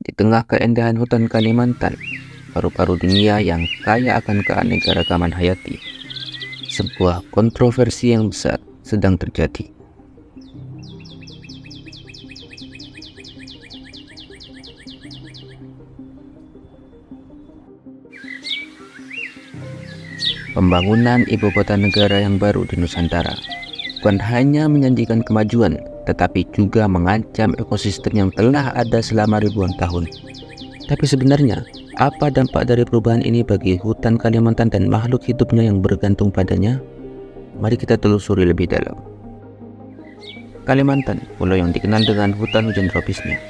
Di tengah keindahan hutan Kalimantan, paru-paru dunia yang kaya akan keanekaragaman hayati, sebuah kontroversi yang besar sedang terjadi. Pembangunan ibu kota negara yang baru di Nusantara bukan hanya menjanjikan kemajuan, tetapi juga mengancam ekosistem yang telah ada selama ribuan tahun. Tapi sebenarnya, apa dampak dari perubahan ini bagi hutan Kalimantan dan makhluk hidupnya yang bergantung padanya? Mari kita telusuri lebih dalam. Kalimantan, pulau yang dikenal dengan hutan hujan tropisnya,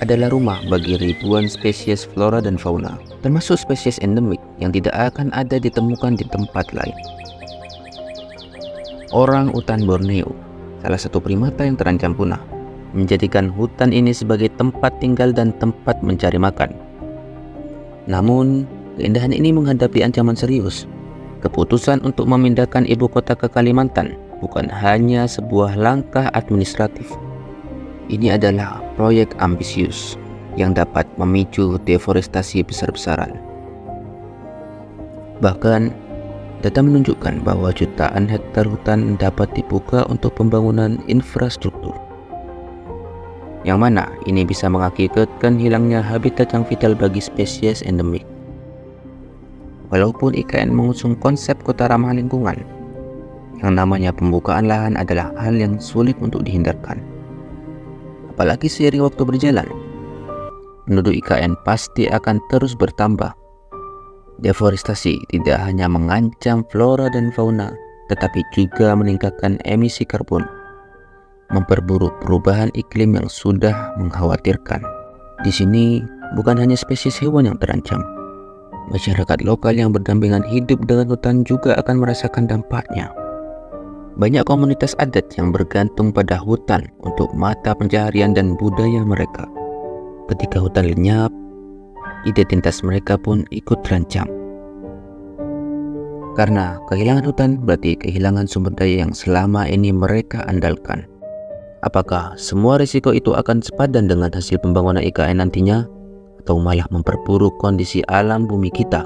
adalah rumah bagi ribuan spesies flora dan fauna, termasuk spesies endemik yang tidak akan ada ditemukan di tempat lain. Orang utan Borneo, salah satu primata yang terancam punah, menjadikan hutan ini sebagai tempat tinggal dan tempat mencari makan. Namun, keindahan ini menghadapi ancaman serius. Keputusan untuk memindahkan ibu kota ke Kalimantan bukan hanya sebuah langkah administratif. Ini adalah proyek ambisius yang dapat memicu deforestasi besar-besaran. Bahkan, data menunjukkan bahwa jutaan hektar hutan dapat dibuka untuk pembangunan infrastruktur, yang mana ini bisa mengakibatkan hilangnya habitat yang vital bagi spesies endemik. Walaupun IKN mengusung konsep kota ramah lingkungan, yang namanya pembukaan lahan adalah hal yang sulit untuk dihindarkan. Apalagi seiring waktu berjalan, penduduk IKN pasti akan terus bertambah. Deforestasi tidak hanya mengancam flora dan fauna, tetapi juga meningkatkan emisi karbon, memperburuk perubahan iklim yang sudah mengkhawatirkan. Di sini bukan hanya spesies hewan yang terancam, masyarakat lokal yang berdampingan hidup dengan hutan juga akan merasakan dampaknya. Banyak komunitas adat yang bergantung pada hutan untuk mata pencaharian dan budaya mereka. Ketika hutan lenyap, identitas mereka pun ikut terancam. Karena kehilangan hutan berarti kehilangan sumber daya yang selama ini mereka andalkan. Apakah semua risiko itu akan sepadan dengan hasil pembangunan IKN nantinya, atau malah memperburuk kondisi alam bumi kita?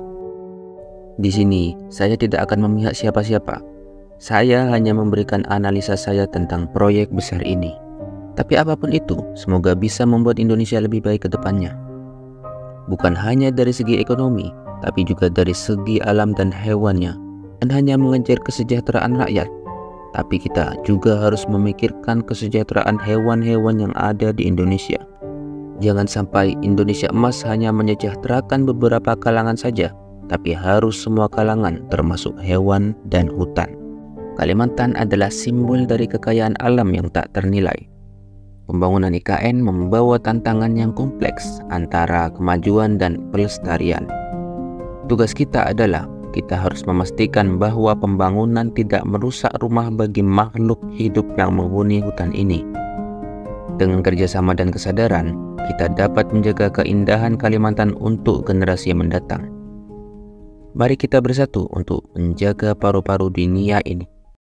Di sini, saya tidak akan memihak siapa-siapa. Saya hanya memberikan analisa saya tentang proyek besar ini. Tapi apapun itu, semoga bisa membuat Indonesia lebih baik ke depannya. Bukan hanya dari segi ekonomi, tapi juga dari segi alam dan hewannya. Dan hanya mengejar kesejahteraan rakyat, tapi kita juga harus memikirkan kesejahteraan hewan-hewan yang ada di Indonesia. Jangan sampai Indonesia emas hanya menyejahterakan beberapa kalangan saja, tapi harus semua kalangan termasuk hewan dan hutan. Kalimantan adalah simbol dari kekayaan alam yang tak ternilai. Pembangunan IKN membawa tantangan yang kompleks antara kemajuan dan pelestarian. Tugas kita adalah kita harus memastikan bahwa pembangunan tidak merusak rumah bagi makhluk hidup yang menghuni hutan ini. Dengan kerjasama dan kesadaran, kita dapat menjaga keindahan Kalimantan untuk generasi yang mendatang. Mari kita bersatu untuk menjaga paru-paru dunia ini.